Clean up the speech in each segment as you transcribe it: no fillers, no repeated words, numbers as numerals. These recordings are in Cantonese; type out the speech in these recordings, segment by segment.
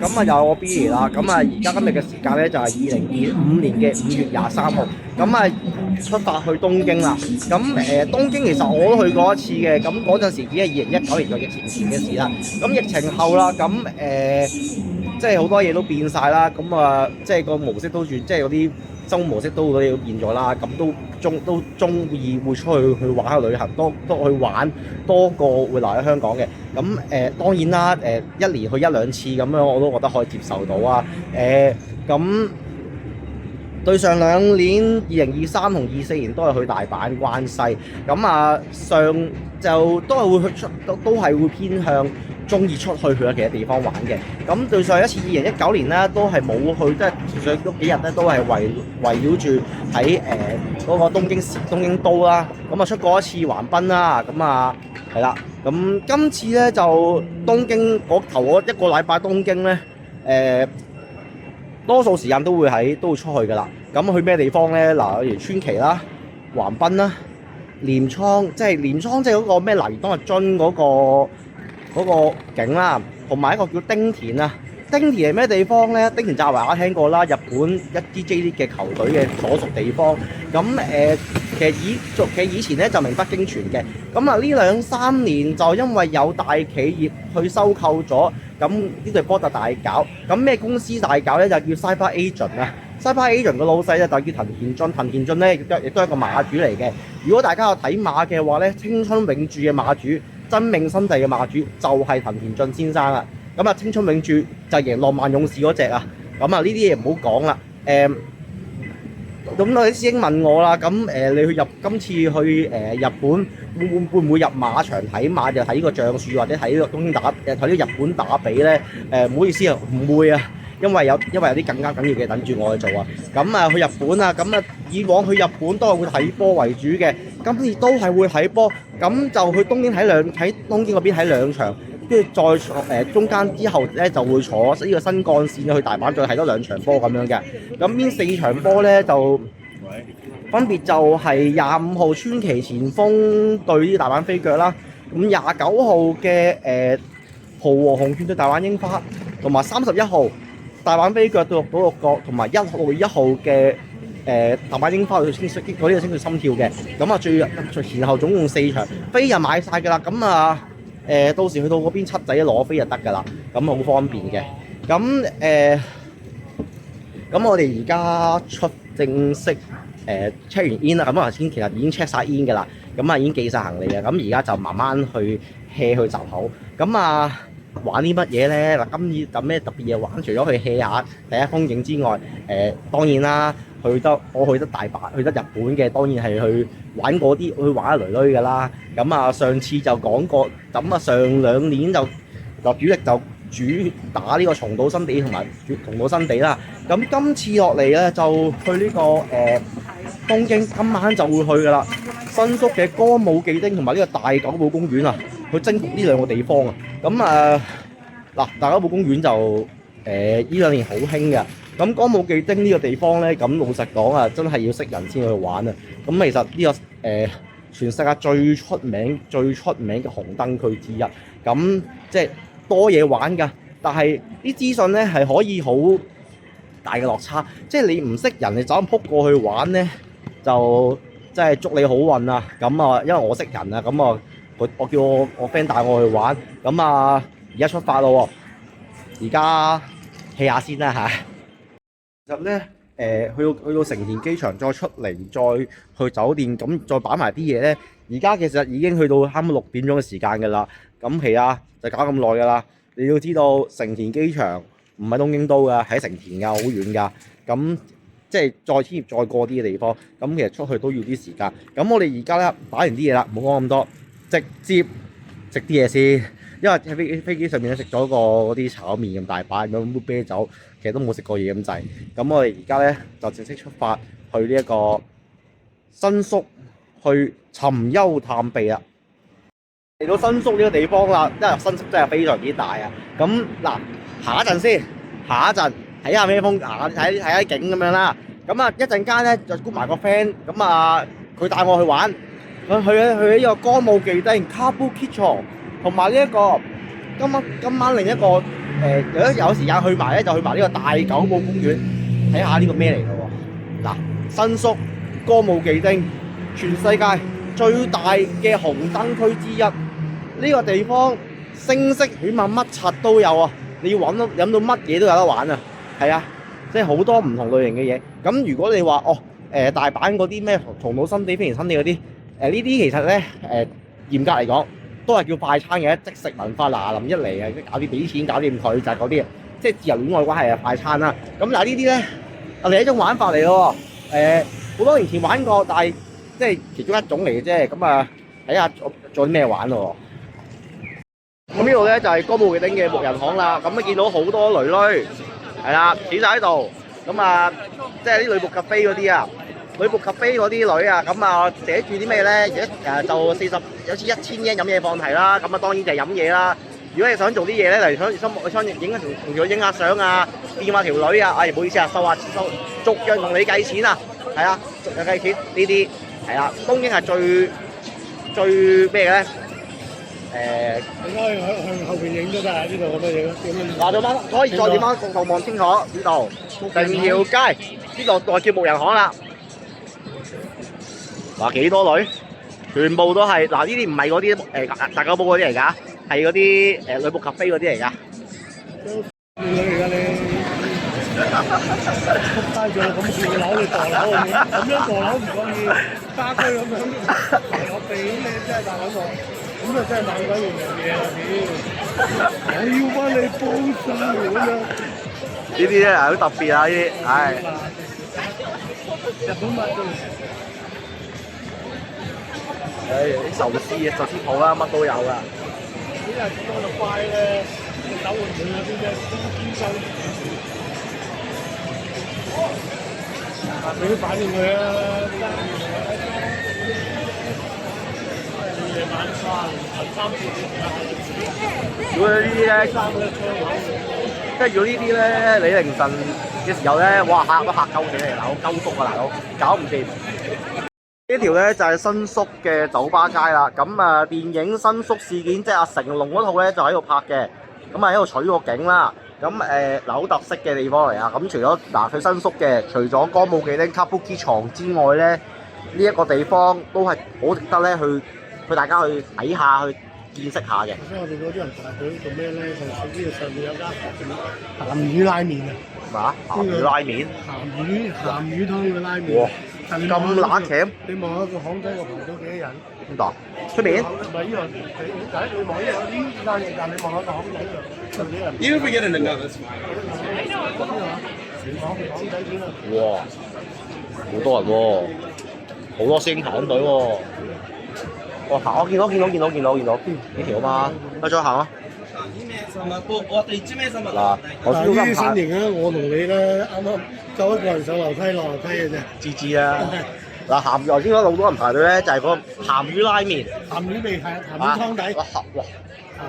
咁啊，又係我 Billy 啦。咁啊，而家今日嘅時間咧就係2025年5月23號。咁啊，出發去東京啦。咁東京其實我都去過一次嘅。咁嗰陣時已經係2019年嘅疫情前嘅事啦。咁疫情後啦，咁即係好多嘢都變晒啦。咁啊，即係個模式都轉，即係嗰啲生活模式都好多嘢都變咗啦。咁都中意會出去玩下旅行，多去玩多過會留喺香港嘅。咁當然啦，一年去一兩次咁樣我都覺得可以接受到啊。咁對上兩年2023同24年都係去大阪、關西。咁啊，上就都係會去都係會偏向中意出去其他地方玩嘅。咁對上一次2019年咧，都係冇去，即係上嗰幾日咧都係圍繞住喺嗰個東京都啦。咁啊出過一次橫濱啦。咁啊係啦。咁今次咧就東京頭嗰一個禮拜東京咧，多數時間都會出去噶啦。咁去咩地方咧？嗱，例如川崎啦、橫濱啦、鎌倉，即係嗰個咩泥當日津嗰個景啦，同埋一個叫丁田啊。丁田係咩地方咧？丁田就係大家聽過啦，日本一啲 J 聯嘅球隊嘅所屬地方。咁其實以前咧就名不經傳嘅。咁啊呢2-3年就因為有大企業去收購咗，咁呢隊波就大搞。咁咩公司大搞咧？就叫 Cyber Agent 啊。Cyber Agent 嘅老細咧就叫藤田俊。藤田俊咧亦都係一個馬主嚟嘅。如果大家有睇馬嘅話咧，青春永駐嘅馬主、真命新地嘅馬主就係藤田俊先生啦。咁啊，青春永駐就贏浪漫勇士嗰隻啊！咁啊，呢啲嘢唔好講啦。咁我啲師兄問我啦，咁你今次去日本會唔會入馬場睇馬，就睇呢個橡樹或者睇呢個東京睇呢個日本打比咧？唔好意思啊，唔會啊，因為有啲更加緊要嘅等住我去做啊。咁啊，去日本啊，咁啊，以往去日本都係會睇波為主嘅，今次都係會睇波，咁就去東京喺東京嗰邊睇兩場。跟住再中間之後咧就會坐呢個新幹線去大阪再睇多2場波咁樣嘅。咁邊4場波咧就分別就係25號川崎前鋒對呢大阪飛腳啦。咁29號嘅豪和紅券對大阪櫻花，同埋31號大阪飛腳對鹿島鹿角，同埋1號嘅大阪櫻花對清水心跳嘅。咁啊最前後總共4場飛就買晒㗎啦。咁啊〜到時去到嗰邊七仔攞飛就得㗎啦，咁好方便嘅。咁我哋而家正式check 完 in 啦。咁其實已經 check 晒 in 㗎啦，咁已經寄晒行李嘅。咁而家就慢慢去 hea 去閘口。咁玩啲乜嘢咧？嗱，今次有咩特別嘢玩？除咗去 hea 下第一風景之外，當然啦，我去得大阪，去得日本嘅，當然係去玩嗰啲，去玩下女女㗎啦。咁上次就講過，咁上2年就主力就主打呢個松島新地同埋松島新地啦。咁今次落嚟咧就去呢個東京，今晚就會去㗎啦。新宿嘅歌舞伎町同埋呢個大久保公園啊，去征服呢2個地方啊。咁大久保公園就呢2年好興嘅。咁歌舞伎町呢個地方咧，咁老實講啊，真係要識人先去玩啊。咁其實呢個全世界最出名嘅紅燈區之一，咁即係多嘢玩㗎。但係啲資訊咧係可以好大嘅落差，即係你唔識人，你走咁撲過去玩咧，就即係祝你好運啊！咁因為我識人啊，咁我叫我 friend 帶我去玩，咁而家出發咯喎，而家 hea 下先啦嚇。其實咧，去到成田機場再出嚟，再去酒店，咁再擺埋啲嘢咧。而家其實已經去到啱6點鐘嘅時間㗎啦。咁就搞咁耐㗎啦。你要知道成田機場唔係東京都㗎，喺成田㗎，好遠㗎。咁即係再天再過啲嘅地方，咁其實出去都要啲時間。咁我哋而家咧擺完啲嘢啦，唔好講咁多，直接食啲嘢先。因為喺飛機上面咧食咗個嗰啲炒麵咁大把，咁杯啤酒，其實都冇食過嘢咁滯。咁我哋而家咧就正式出發去呢一個新宿去尋幽探秘啦。嚟到新宿呢個地方啦，因為新宿真係非常之大啊。咁下一陣睇下咩風，睇下景咁樣啦。咁一陣間咧就估埋個 friend，咁佢帶我去玩，去呢個歌舞伎町 Kabukicho。同埋呢一個今晚另一個有時間去埋咧，就去埋呢個大久保公園睇下呢個咩嚟咯喎。嗱，新宿歌舞伎町全世界最大嘅紅燈區之一，呢個地方聲色犬馬乜柒都有啊！你要飲到乜嘢都有得玩啊！係啊，即係好多唔同類型嘅嘢。咁如果你話大阪嗰啲咩頭腦新地、飛田新地嗰啲呢啲其實咧嚴格嚟講都係叫快餐嘅，即食文化嗱臨一嚟啊，搞啲俾錢搞掂佢就係嗰啲，即係自由戀愛關係啊快餐啦。咁嗱呢啲咧係一種玩法嚟咯。好多年前玩過，但係即係其中一種嚟嘅啫。咁啊睇下做啲咩玩咯。咁呢度咧就係歌舞伎町嘅木人巷啦。咁你見到好多女係啦，企晒喺度。咁啊，即係啲女僕咖啡嗰啲啊，女僕咖啡嗰啲女啊，咁啊寫住啲咩咧？就有似1000yen飲嘢放題啦。咁啊當然就係飲嘢啦。如果你想做啲嘢咧，例如想影同佢影下相啊，掂下條女啊，唔好意思啊，收逐樣同你計錢啊，係啊，逐樣計錢呢啲係啊。東京係最咩嘅咧？你可以向後邊影都得啊！呢度咁多嘢，嗱，做乜可以再點翻共同望清楚呢度定條街呢度代叫木人巷啦。嗱，幾多女？全部都係嗱，呢啲唔係嗰啲大久保嗰啲嚟㗎，係嗰啲女僕咖啡嗰啲嚟㗎。女嚟㗎你，仆街咗咁跳樓你墮樓咁樣墮樓唔可以家居咁樣我鼻咁你真係大撚我。咁啊真係猛鬼樣嘢啊！屌，我要翻你報仇咁樣。呢啲咧好特別啊！呢啲，唉。日本物啲壽司鋪啦，乜都有㗎。啲人咁我就怪咧，手換佢嗰啲啫，堅收。俾啲反應佢啊！如果呢啲咧，即係如果呢啲咧，你凌晨嘅時候咧，哇嚇都嚇鳩死你，大佬鳩篤啊，大佬搞唔掂。呢條咧就係新宿嘅酒吧街啦。咁啊，電影《新宿事件》即係阿成龍嗰套咧，就喺度拍嘅。咁啊喺度取個景啦。咁嗱好特色嘅地方嚟啊。咁除咗去新宿嘅，除咗歌舞伎町 Kabuki 床之外咧，呢一個地方都係好值得咧去大家去睇下，去見識下嘅。頭先我哋嗰啲人排隊做咩咧？就係呢度上面有間鹹魚拉麵啊！嘛？鹹魚拉麵？鹹魚湯嘅拉麵。哇！咁乸鉗？你望下個巷仔個排咗幾多人？邊度？出面？唔係呢度，你望呢度呢間嘢，但你望下個巷仔度，幾多人 Even if we get an another smile. 巷仔點啊？哇！好多人喎，好多師兄排緊隊喎。我行，我見到呢條啊嘛，再行啊！嗱，我呢啲身形咧，我同你咧啱啱夠一個人上樓梯落樓梯嘅啫，知知啊！嗱，鹹魚頭先嗰好多人排隊咧，就係嗰鹹魚拉麵。鹹魚味係鹹魚湯底。哇！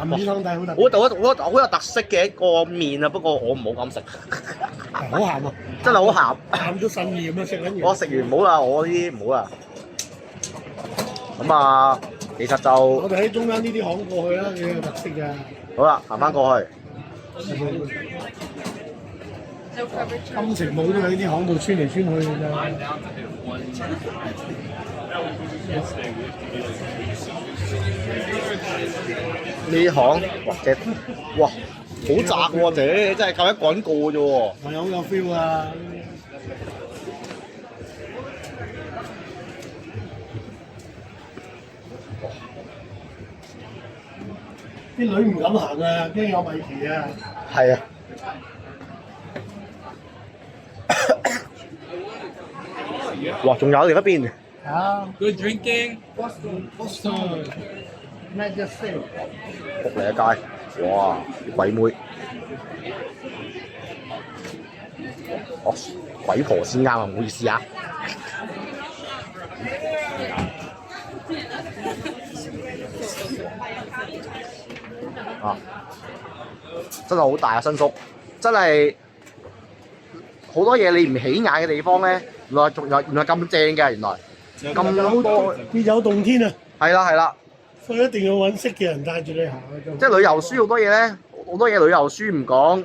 鹹魚湯底好特別。好有特色嘅一個麵啊，不過我唔好咁食。好鹹啊！真係好鹹。鹹到腎炎啊！食緊嘢。我食完唔好啦，我呢啲唔好啦。咁啊，其實就我哋喺中間呢啲巷過去啦，幾有特色㗎。好啦，行翻過去。金城武都喺啲巷度穿嚟穿去㗎啫。呢啲巷，哇，好窄喎，姐，真係夠一個人過啫喎。係好有 feel 啊！啲女唔敢行啊，驚有米奇啊！係啊。哇！仲有另一邊。啊 Good drinking. Boston Magic City 福利一街，哇！啲鬼妹，鬼婆先啱啊，唔好意思啊。真係好大啊！新宿真係好多嘢你唔起眼嘅地方咧，原來咁正嘅，原來咁多別有洞天啊！係啦，所以一定要揾識嘅人帶住你行。即係旅遊書好多嘢咧，好多嘢旅遊書唔講，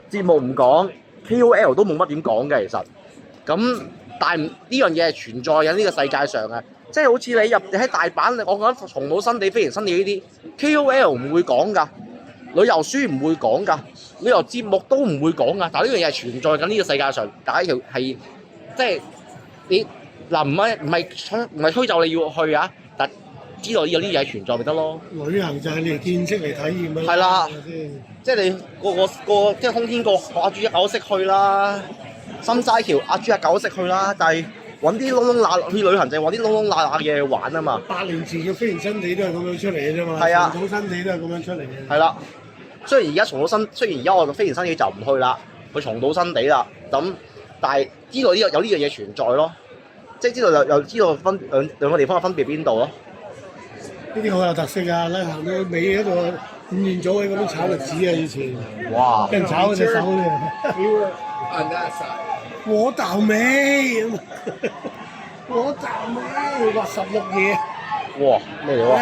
節目唔講 ，KOL 都冇乜點講嘅其實。咁但係呢樣嘢係存在緊呢個世界上嘅，即係好似你喺大阪，我覺得松島新地、飛田新地呢啲 KOL 唔會講㗎，旅遊書唔會講㗎，旅遊節目都唔會講㗎。但係呢樣嘢係存在緊呢個世界上，大家係即係你嗱唔係推就你要去啊，但知道有啲嘢存在咪得咯。旅行就係你嚟見識嚟體驗啊。係啦，先？即係你個即係空天個阿豬一狗識去啦，心齋橋阿豬一狗識去啦，但係揾啲窿窿罅去旅行就係揾啲窿窿罅罅嘢去玩啊嘛。8年前嘅飛田新地都係咁樣出嚟嘅啫嘛。係啊，松島新地都係咁樣出嚟嘅。係啦，雖然而家我飛田新地就唔去啦，去松島新地啦。咁但係知道有呢樣嘢存在咯，即係知道又知道兩個地方嘅分別邊度咯。呢啲好有特色啊！咧行到尾嗰度五元組嘅嗰啲炒栗子啊，以前哇！俾人炒嗰隻手嘅。我豆味，我豆味，哇！16嘢。哇！咩料啊？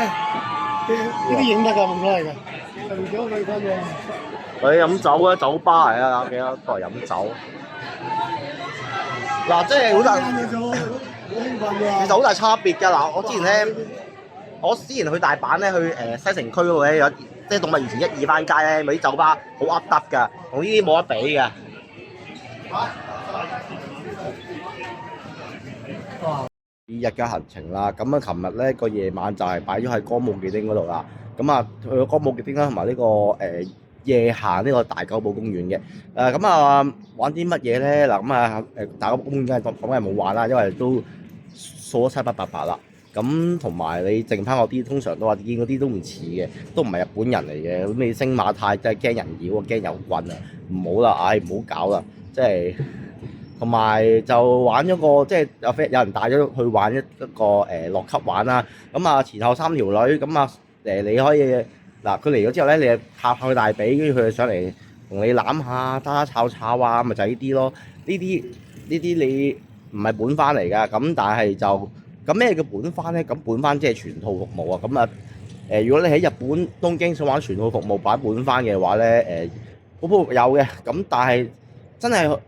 呢啲影得㗎，冇所謂㗎。除咗佢嗰樣。佢飲酒咧，酒吧嚟啊，幾多都係飲酒。嗱，即係好大，其實好大差別㗎。嗱，我之前去大阪咧，去西城區嗰度咧，有即係動物園前1、2番街咧，咪啲酒吧好噏得㗎，同呢啲冇得比㗎。2日嘅行程啦，咁啊，琴日咧個夜晚就係擺咗喺歌舞伎町嗰度啦。咁啊，去咗歌舞伎町啦，同埋呢個夜行呢個大久保公園嘅。咁啊，玩啲乜嘢咧？嗱，咁啊大久保公園梗係冇玩啦，因為都掃得七七八八啦。咁同埋你剩翻嗰啲，通常都話見嗰啲都唔似嘅，都唔係日本人嚟嘅。咁你星馬泰真係驚人妖啊，驚有棍啊，唔好啦，唉，唔好搞啦，即係同埋就玩咗個即係有人帶咗去玩一個落級玩啦。咁啊前後3條女，咁啊你可以嗱佢嚟咗之後咧，你拍佢大髀，跟住佢就上嚟同你攬下、打打吵吵啊，咪就係呢啲咯。呢啲你唔係本番嚟㗎，咁但係就。咁咩叫本番咧？咁本番即係全套服務啊！咁啊如果你喺日本東京想玩全套服務擺本番嘅話咧，有嘅。咁但係真係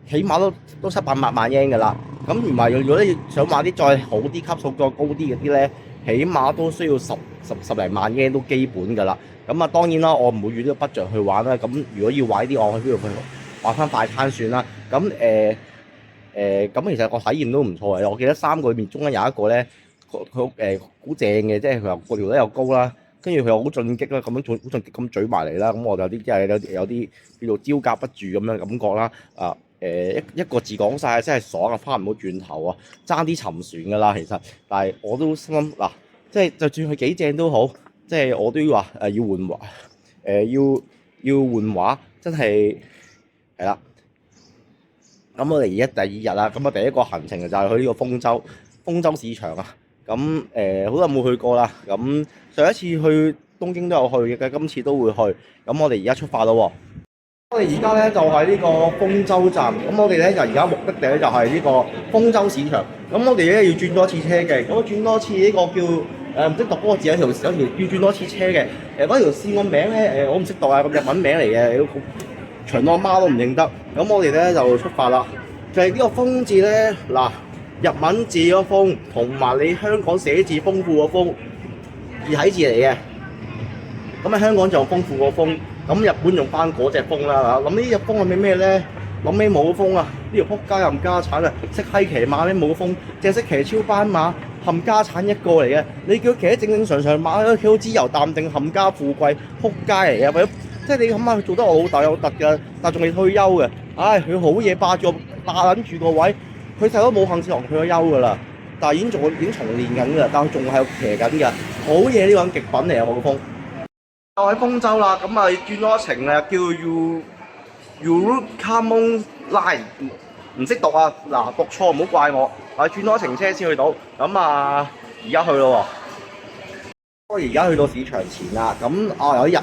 起碼都700-800萬 yen 㗎啦。咁唔係如果你想玩啲再好啲級數再高啲嗰啲咧，起碼都需要十零萬 yen 都基本㗎啦。咁啊當然啦，我唔會預呢個 budget 去玩啦。咁如果要玩啲，我去邊度去玩翻快餐算啦。咁咁其實個體驗都唔錯嘅，我記得3個裏面中間有一個咧，佢好正嘅，即係佢又個條咧又高啦，跟住佢又好進擊啦，咁樣好進擊咁嘴埋嚟啦，咁我就有啲即係有啲叫做招架不住咁樣感覺啦。一個字講晒，真係爽啊，翻唔到轉頭啊，爭啲沉船㗎啦其實，但係我都心諗嗱，即係就算佢幾正都好，即係我都要話要換畫，要換畫，真係係啦。咁我哋而家第2日啦，咁啊第一個行程就係去呢個豐洲市場啊。咁好耐冇去過啦。咁上一次去東京都有去嘅，今次都會去。咁我哋而家出發咯喎。我哋而家咧就喺呢個豐洲站。咁我哋咧就而家目的地咧就係呢個豐洲市場。咁我哋咧要轉多次車嘅。咁轉多次呢個叫唔識讀嗰個字，有條要轉多次車嘅。嗰條線個名咧我唔識讀啊，個日文名嚟嘅。長到阿媽都唔認得，咁我哋咧就出發啦。就係呢個豐字咧，嗱日文字個豐同埋你香港寫字豐富個豐，異體字嚟嘅。咁喺香港就豐富個豐，咁日本用翻嗰隻豐啦。諗呢隻豐係咩咧？諗起冇風啊！呢條撲街冚家產啊！識閪騎馬咩冇風，淨係識騎超班馬冚家產一個嚟嘅。你叫佢騎得正正常常馬，佢好自由淡定冚家富貴撲街嚟嘅，為咗。即係你諗下，佢做得我老豆有突㗎，但係仲未退休嘅。唉，佢好嘢霸撚住個位，佢細佬冇幸志郎退咗休㗎啦，但係已經重練緊㗎，但係仲係騎緊㗎。好嘢，呢個人極品嚟啊！冇風。就喺豐洲啦，咁啊轉咗一程啊，叫 Urukamon Line， 唔識讀啊，嗱讀錯唔好怪我。轉咗一程車先去到，咁啊而家去咯喎。我而家去到市場前啦，咁有啲人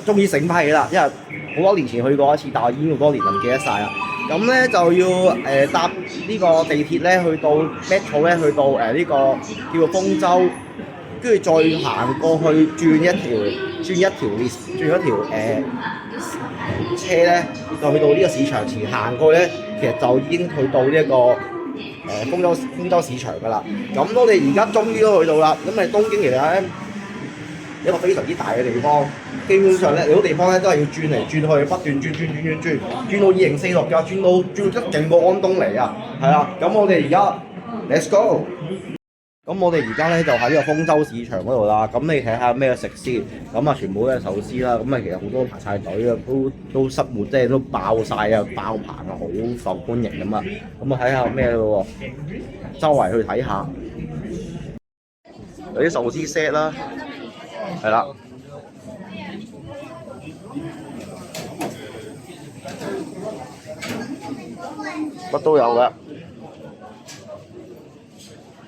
終於醒翻起啦，因為好多年前去過一次，但係已經好多年唔記得晒啦。咁咧就要搭呢個地鐵咧去到 Metro 咧去到呢個叫做豐洲，跟住再行過去轉一條轉一條車咧，就去到呢個市場前行過咧，其實就已經去到呢一個豐洲市場㗎啦。咁我哋而家終於都去到啦。咁啊東京其實咧一個非常之大嘅地方，基本上咧你好地方咧都係要轉嚟轉去，不斷轉到2046㗎，轉得勁過安東尼啊，係啊。咁我哋而家 Let's go。咁我哋而家咧就喺呢個豐洲市場嗰度啦。咁你睇下咩食先？咁啊全部都係壽司啦。咁啊其實好多排晒隊啊，都塞滿，即係都爆晒啊，爆棚啊，好受歡迎咁啊。咁啊睇下咩咯喎？周圍去睇下，有啲壽司 set 啦，係啦。乜都有㗎。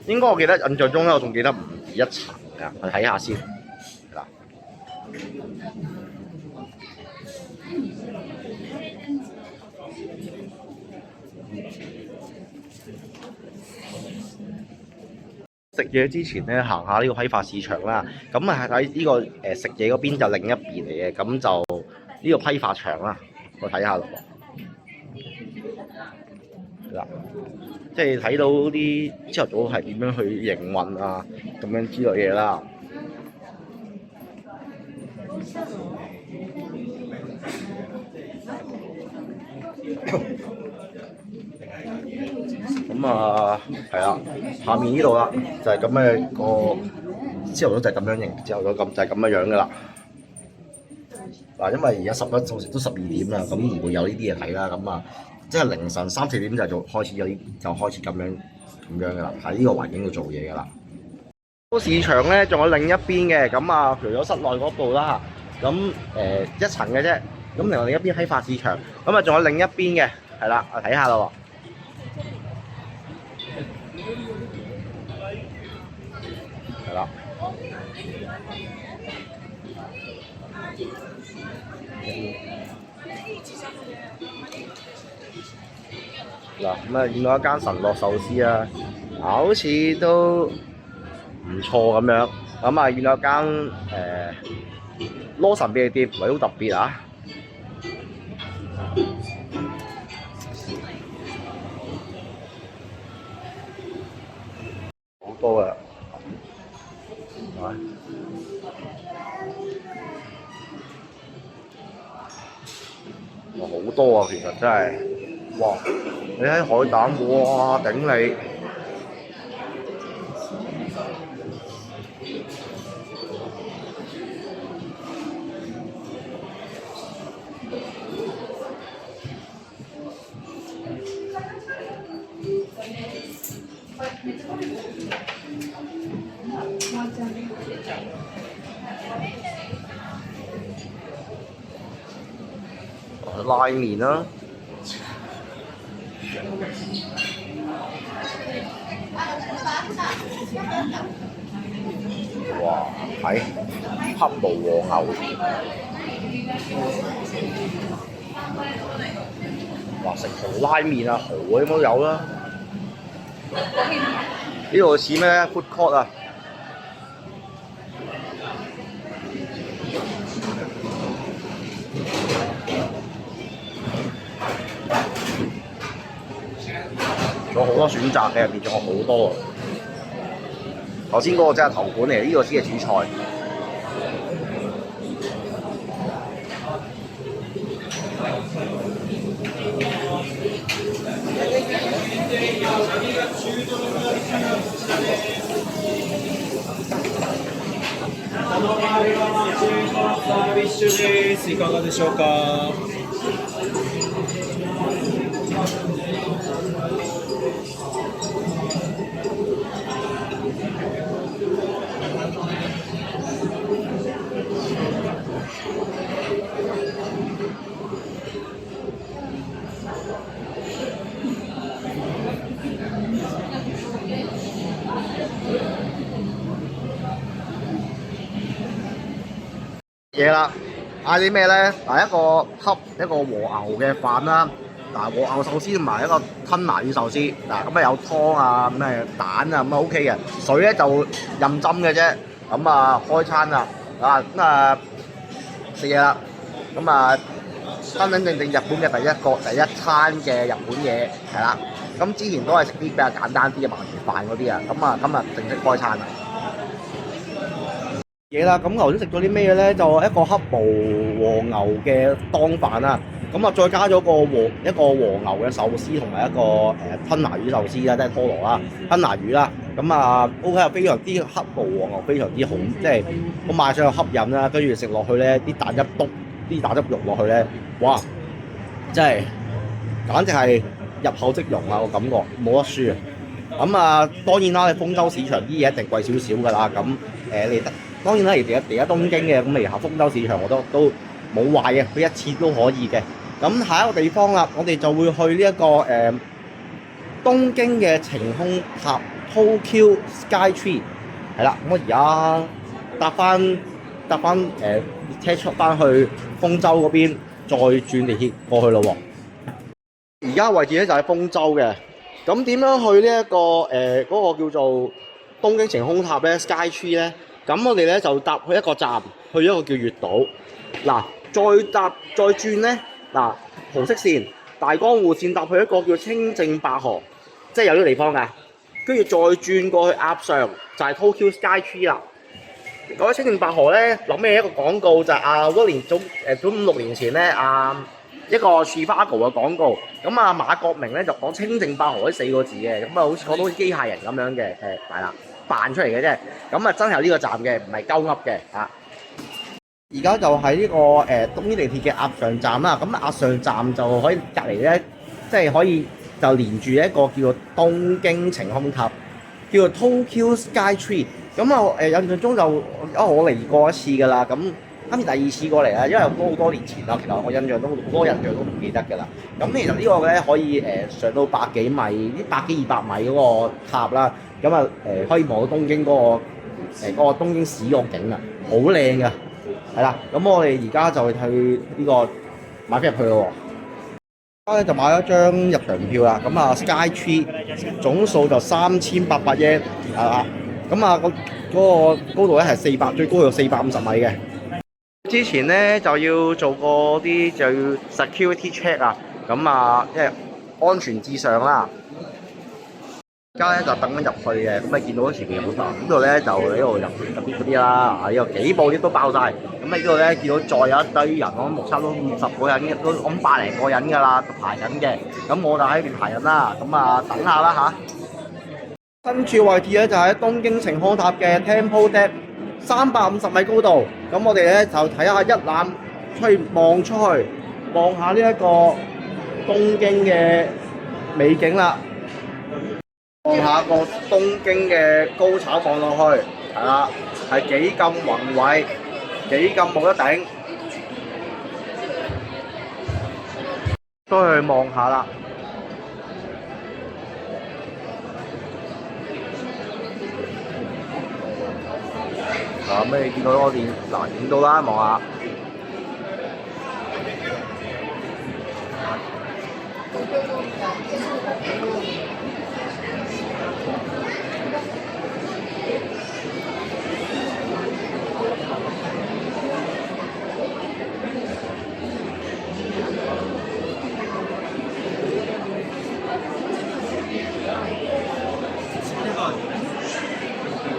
應該我記得印象中咧，我仲記得唔止一層㗎，我睇下先。嗱，食嘢之前咧，行下呢個批發市場啦。咁啊喺呢個食嘢嗰邊就另一邊嚟嘅，咁就呢個批發場啦，我睇下咯。嗱。即係睇到啲朝頭早係點樣去營運啊，咁樣之類嘢啦。咁啊，係啊，下面呢度啦，就係咁嘅個朝頭早就係咁樣營，朝頭早咁就係咁嘅樣噶啦。嗱，因為而家到時都12點啦，咁唔會有呢啲嘢睇啦，咁啊。即係凌晨3、4點就開始咁樣㗎啦，喺呢個環境度做嘢㗎啦。個市場咧仲有另一邊嘅，咁啊除咗室內嗰度啦，咁一層嘅啫。咁另外另一邊批發市場，咁啊仲有另一邊嘅，係啦，我睇下啦喎。係啦。嗱，咁啊見到一間神樂壽司啊，好似都唔錯咁樣。咁啊見到一間羅神秘嘅店，唔係好特別啊。好多啊！哇，好多啊！其實真係，哇！你睇海膽，哇頂你！拉麵啦，哇！係黑毛和牛，哇！食紅拉麵啊，蠔嗰啲都有啦。呢度似咩 food court 啊？仲有好多選擇嘅，入邊仲有好多啊！頭先嗰個真係頭盤嚟，呢個先係主菜。いかがでしょうか。嘢啦，嗌啲咩咧？嗱，一個盒一個和牛嘅飯啦，嗱和牛壽司同埋一個吞拿魚壽司，嗱咁啊有湯啊咩蛋啊咁啊 OK 嘅，水咧就任斟嘅啫，咁啊開餐啦，咁啊食嘢啦。咁啊，真真正正日本嘅第一餐嘅日本嘢係啦。咁之前都係食啲比較簡單啲嘅鰻魚飯嗰啲啊。咁啊，今日正式開餐啦。嘢啦，咁頭先食咗啲咩咧？就一個黑毛和牛嘅當飯啦。咁啊，再加咗一個和牛嘅壽司同埋一個吞拿魚壽司啦，即係拖羅啦，吞拿魚啦。咁啊 ，OK 啊，非常之黑毛和牛非常之紅，即係我賣上去吸引啦。跟住食落去咧，啲蛋一篤，啲蛋汁肉落去咧，哇！真係簡直係入口即溶啊！我感覺冇得輸啊！咁啊，當然啦，你豐洲市場啲嘢一定貴少少㗎啦。咁你當然啦，而家東京嘅咁嚟下豐洲市場我都冇壞嘅，佢一次都可以嘅。咁下一個地方啦，我哋就會去呢一個東京嘅晴空塔 Tokyo Skytree 係啦。咁我而家搭翻車出翻去豐洲嗰邊，再轉地鐵過去咯喎。而家位置咧就喺豐洲嘅。咁點樣去呢一個嗰個叫做東京晴空塔咧 Skytree 咧？咁我哋咧就搭去一個站，去一個叫月島。嗱，再轉咧，嗱，紅色線大江戶線搭去一個叫清正白河，即係有呢個地方㗎。跟住再轉過去鴨上，就係 Tokyo Skytree 啦。講起清正白河咧，諗起一個廣告就係好多年早5-6年前咧一個 Chicago 嘅廣告，咁馬國明咧就講清正白河呢4個字嘅，咁好似講到機械人咁樣嘅，係啦，扮出嚟嘅啫，咁真係有呢個站嘅，唔係鳩噏嘅嚇。而家就喺呢個東京地鐵嘅鴨上站啦，咁鴨上站就可以隔離咧，即係可以就連住一個叫做東京晴空塔，叫做 Tokyo Skytree。咁我印象中就我嚟過一次㗎啦，咁今次第二次過嚟啦，因為好多年前啦，其實我印象都好多印象都唔記得㗎啦。咁其實呢個咧可以上到百幾米，啲100幾200米嗰個塔啦，咁可以望到東京嗰個東京市個景啊，好靚㗎，係啦。咁我哋而家就去呢個買飛入去咯喎。而家咧就買咗張入場票啦，咁Skytree 總數就3800 yen 啊，咁嗰個高度咧係最高有450米嘅。之前咧就要做過啲就要 security check 啊，咁因為安全至上啦。而家咧就等緊入去嘅，咁你見到前面好大，呢度咧就喺度入啲嗰啲啦，呢度幾部 lift 都爆晒。咁呢度咧見到再有一堆人，我目測都50個人，都咁百零個人㗎啦，排緊嘅。咁我就喺邊排緊啦，咁等下啦嚇。身處位置咧就喺東京晴空塔嘅 Temple Deck。350米高度，咁我哋咧就睇下一覽望出去，望下呢一個東京嘅美景啦。望下個東京嘅高炒望落去，係啦，係幾咁宏偉，幾咁冇得頂，都去望下啦。咁你見到我哋影到啦，望下。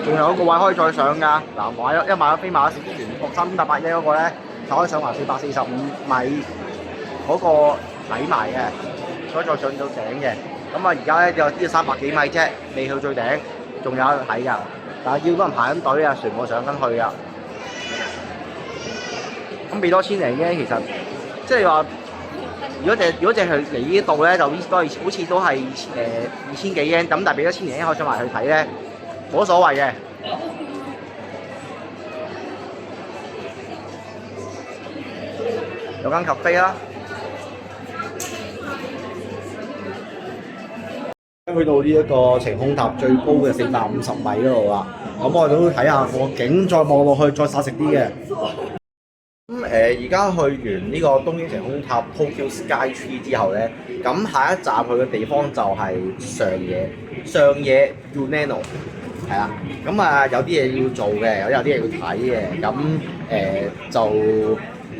仲有一個位可以再上㗎，買咗飛買咗小資源3800 yen嗰個咧，就可以上埋445米嗰個睇埋嘅，所以再上到頂嘅。咁而家咧就呢300幾米啫，未去最頂，仲有睇㗎。但係要多人排緊隊啊，全部上緊去㗎。咁俾多千零嘅，其實即係話，如果淨係嚟呢度咧，就都係好似都係2000幾 yen，咁但係俾多千零可以上埋去睇咧。冇所謂嘅，有間咖啡啦。去到呢一個晴空塔最高嘅450米嗰度啦，咁我哋都睇下個景，再望落去，再殺食啲嘅。咁而家去完呢個東京晴空塔 Tokyo Skytree 之後咧，咁下一站去嘅地方就係上野 Uneno。係啦，咁有啲嘢要做嘅，有啲嘢要睇嘅，咁就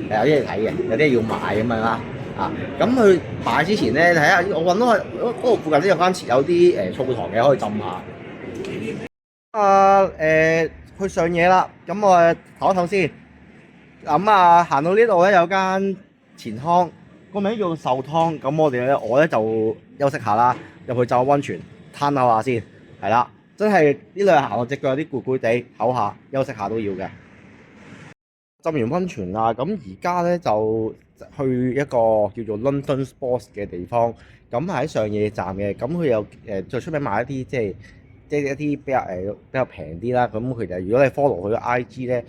有啲嘢睇嘅，有啲嘢要買咁樣啦。咁去買之前咧，睇下我揾到嗰度附近都有啲澡堂嘅，可以浸下。去上嘢啦，咁我唞一唞先。咁行到呢度咧有間錢湯，個名叫壽湯。咁我咧就休息下啦，入去浸溫泉，攤下下先。係啦，真係呢兩日行落隻腳有啲攰攰地，唞下休息下都要嘅。浸完溫泉啦，咁而家咧就去一個叫做 London Sports 嘅地方，咁喺上野站嘅，咁佢有最出名賣一啲即係一啲比較平啲啦，咁佢就如果你 follow 佢嘅 IG 咧，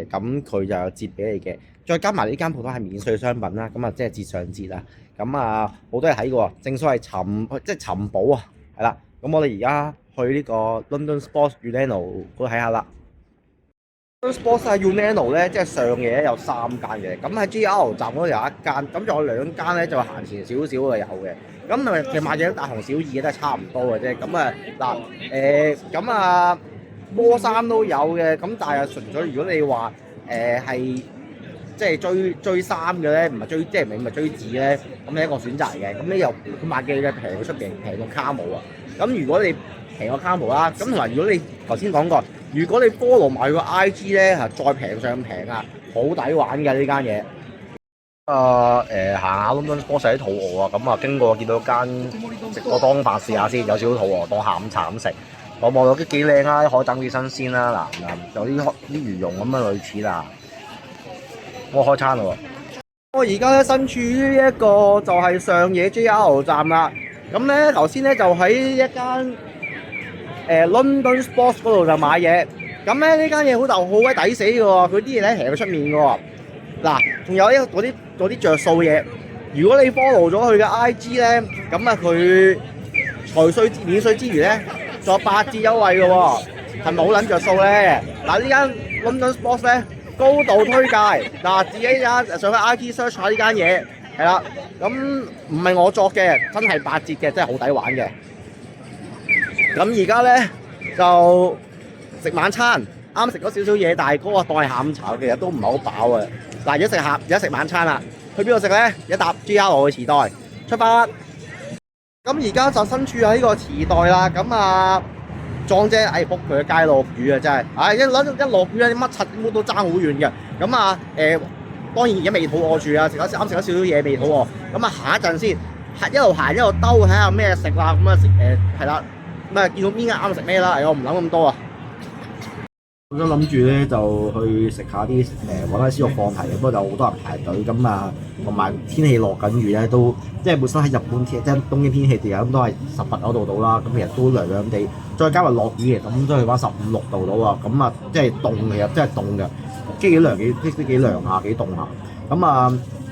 咁佢就有折俾你嘅，再加埋呢間鋪頭係免稅商品啦，咁即係折上折啦，咁好多嘢睇嘅喎，正所謂尋寶啊，係啦，咁我哋而家去呢個 London Sports Ueno 嗰度睇下啦。Sports Ueno 咧，即係上野咧有3間嘅，咁喺 JR 站嗰度有一間，咁仲有2間咧就行前少少嘅有嘅，咁其實賣嘢都大同小異嘅，都係差唔多嘅啫。咁波衫都有嘅，咁但係純粹如果你話係即係追衫嘅咧，唔係追即係唔係追字咧，咁係一個選擇嚟嘅。咁你又佢賣嘅平到出邊，平過卡姆啊。咁如果你平過卡姆啦，咁同埋如果你頭先講過。如果你 follow 埋個 IG 咧，再平上平啊，好抵玩嘅呢間嘢。行下咁樣，波仔肚餓啊，咁經過見到間食過當飯試下先，有少少肚餓，當下午茶咁食。我望到啲幾靚啊，啲海膽幾新鮮啦，嗱有啲魚蓉咁樣類似啦。我開餐咯喎！我而家咧身處於一個就係上野 JR 站啦。咁咧頭先咧就喺一間London Sports 嗰度就買嘢，咁咧呢間嘢好鬼抵死嘅喎，佢啲嘢咧平喺出面嘅喎。嗱，仲有嗰啲着數嘢，如果你 follow 咗佢嘅 IG 咧，咁佢免稅之餘咧，仲有8折優惠嘅喎，係咪好撚着數咧？嗱，呢間 London Sports 咧高度推介，自己上去 IG search 下呢間嘢，係啦，咁唔係我作嘅，真係8折嘅，真係好抵玩嘅。咁而家咧就食晚餐，啱食咗少少嘢，但係嗰個當係下午茶，其實都唔係好飽啊！嗱，而家食晚餐啦，去邊度食咧？一搭 JR 去池袋出發。咁而家就身處喺呢個池袋啦。咁撞正仆佢嘅街落雨啊！真係，一落雨咧，乜柒都爭好遠嘅。咁當然而家未肚餓住啊，啱食咗少少嘢未肚餓。咁行一陣先，一路行一路兜睇下咩食啦。咁食係啦。咁見到邊間啱食咩啦？我唔諗咁多啊！我想諗住咧就去食下啲搵下燒肉放題嘅，不過就好多人排隊咁同埋天氣落緊雨咧，都即係本身喺日本即係東京天氣地咁都係18-19度到啦，咁其實都涼涼地，再加埋落雨嘅，咁都係翻15-16度到啊！咁即係凍嘅，其實真係凍嘅，幾涼幾涼下，幾凍下。咁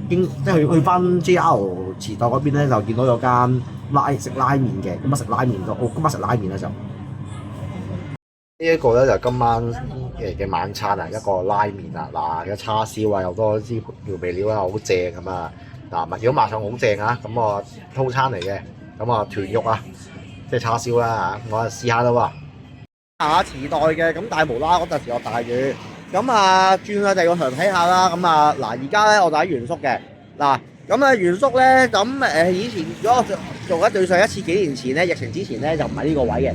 即係去翻 JR 池袋嗰邊咧，就見到有間食拉麵嘅，咁食拉麵今晚食拉麵啦就。呢一個咧就今晚嘅晚餐啊，一個拉麵啊，嗱有叉燒啊，有多啲調味料啊，好正咁啊！嗱，如果賣相好正啊，咁套餐嚟嘅，咁豚肉啊，即係叉燒啦嚇，我試下啦喎。下池袋嘅，咁但係無啦嗰陣時落大雨，咁轉下第二個場睇下啦，咁嗱而家咧我就喺原宿嘅，嗱咁原宿咧咁以前如果我做緊對上一次幾年前咧，疫情之前咧就唔係呢個位嘅。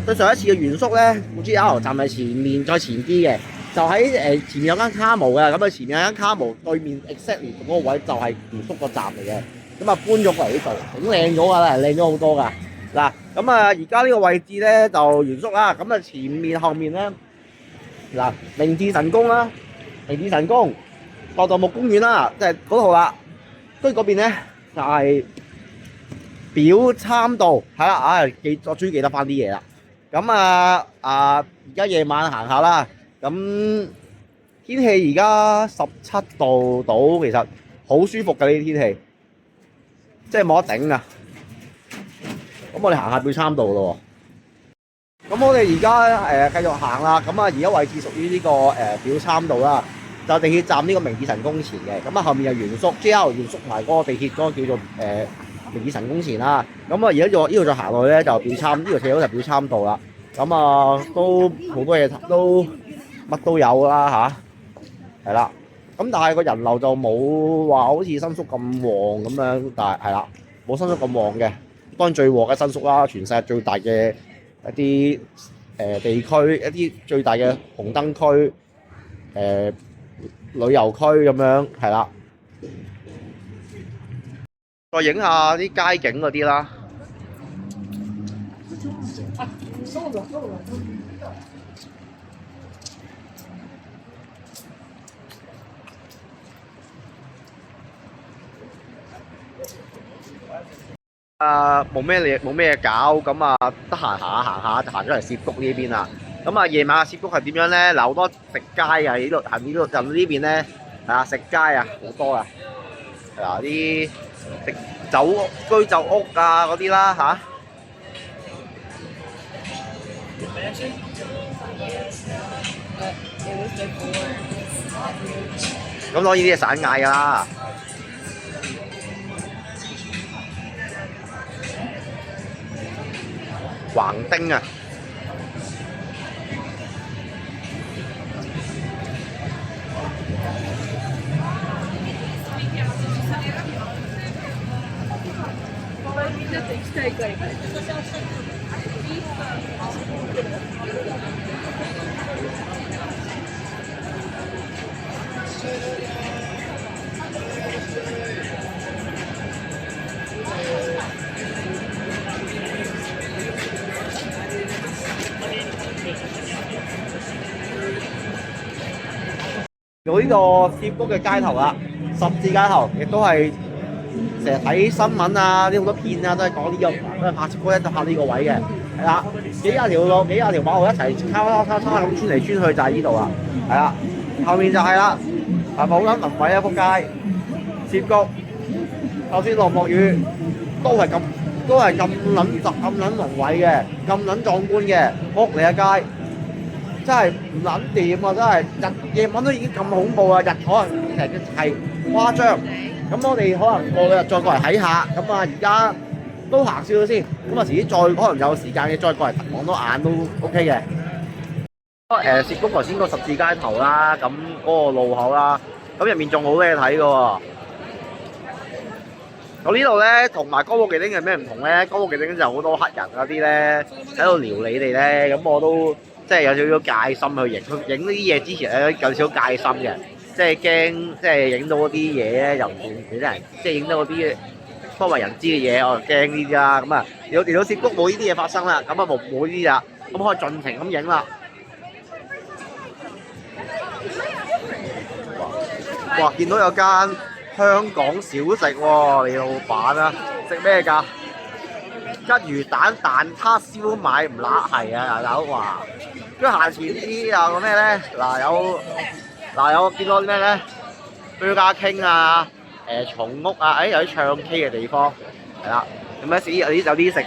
對上一次嘅原宿咧，JR 站係前面再前啲嘅，就喺前面有間卡模嘅，咁前面有間卡模對面 exactly 嗰個位就係原宿個站嚟嘅，咁搬咗過嚟呢度，咁靚咗㗎啦，靚咗好多㗎。嗱，咁而家呢個位置咧就原宿啦，咁前面後面咧嗱明治神宮啦，明治神宮、代代木公園啦，即係嗰度啦，跟住嗰邊咧就係表參道，係啦，我終於記得翻啲嘢啦。咁而家夜晚行下啦，咁天氣而家17度到，其實好舒服嘅呢啲天氣，即係冇得頂啊！咁我哋行下表參道咯喎，咁我哋而家繼續行啦，咁而家位置屬於呢個表參道啦，就地鐵站呢個明治神宮前嘅，咁後面有原宿 JR 原宿同埋嗰個地鐵嗰個叫做明治神宮前啦，咁而家呢度再行落去咧就表參，呢條斜路就表參道啦，咁都好多嘢都乜都有啦嚇，係啦，咁但係個人流就冇話好似新宿咁旺咁樣，但係啦，冇新宿咁旺嘅。當然最旺嘅新宿啦，全世界最大嘅一啲地區，一啲最大嘅紅燈區，旅遊區咁樣係啦。再影下啲街景嗰啲啦。冇咩嘢搞，咁啊得閒行下就行咗嚟涉谷呢邊啦。咁啊夜晚嘅涉谷係點樣咧？嗱，好多食街啊，呢度行呢度就呢邊咧係啊，食街啊好多啊，係啊啲食居酒屋啊嗰啲啦嚇。咁當然啲係散嗌㗎啦。橫丁啊！有呢個涉谷嘅街頭啦，十字街頭亦都係成日睇新聞啊，啲好多片啊，都係講呢個，都係拍攝咧，就拍呢個位嘅，係啦，幾廿條路、幾廿條馬路一齊抄咁穿嚟穿去就係呢度啦，係啦，後面就係啦，係咪好撚宏偉啊？仆街，涉谷，就算落雨都係咁撚宏偉嘅，咁撚壯觀嘅，屋你嘅街。真係唔撚掂啊！真係夜晚都已經咁恐怖啊，日可能成日係誇張。咁我哋可能過兩日再過嚟睇下。咁啊，而家都行少少先。咁啊，遲啲再可能有時間嘅再過嚟望多眼都 OK 嘅。涉谷頭先個十字街頭啦，咁嗰個路口啦，咁入面仲好多嘢睇嘅喎。我呢度咧同埋歌舞伎町係咩唔同咧？歌舞伎町就好多黑人嗰啲咧喺度撩你哋咧，咁我都。即係有少少戒心去影，佢影呢啲嘢之前咧有少少戒心嘅，即係驚，即係影到嗰啲嘢咧又唔俾人，即係影到嗰啲不為人知嘅嘢，我就驚呢啲啦。咁啊，嚟到涉谷冇呢啲嘢發生啦，咁啊冇呢啲啦，咁可以盡情咁影啦。哇！見到有間香港小食喎，你老闆啊，食咩㗎？吉魚蛋蛋撻燒賣唔乸係啊，大佬話。跟住行前啲有個咩咧？有見到啲咩咧？Burger King啊，松屋啊，有啲唱 K 嘅地方係啦。咁咧有啲食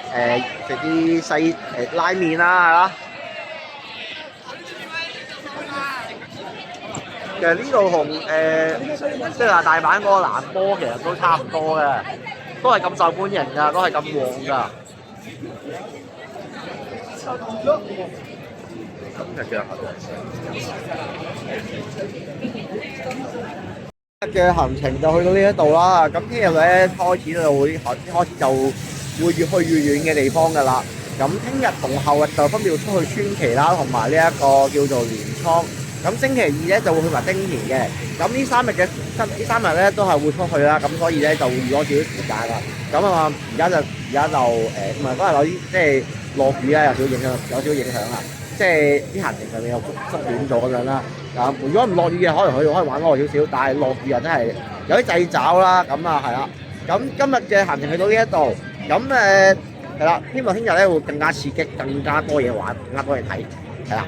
啲西拉麵啦，係啦。其實呢度同即係話大阪嗰個藍波其實都差唔多嘅，都係咁受歡迎㗎，都係咁旺㗎。今日嘅行程就去到呢一度啦。咁聽日咧開始就會越去越遠嘅地方㗎啦。咁聽日同後日就分別出去川崎啦，同埋呢一個叫做鎌倉。咁星期二咧就會去埋丁田嘅。咁呢三日咧都係會出去啦。咁所以咧就會預咗少少時間啦。咁啊，而家就唔係嗰日有啲即係落雨啊，有少少影響啊。即係啲行程上面又縮短咗咁樣啦。咁如果唔落雨嘅，可能可以玩耐少少，但係落雨啊真係有啲掣肘啦。咁啊係啦。咁今日嘅行程去到呢一度，咁係啦，希望聽日咧會更加刺激，更加多嘢玩，更加多嘢睇，係啦。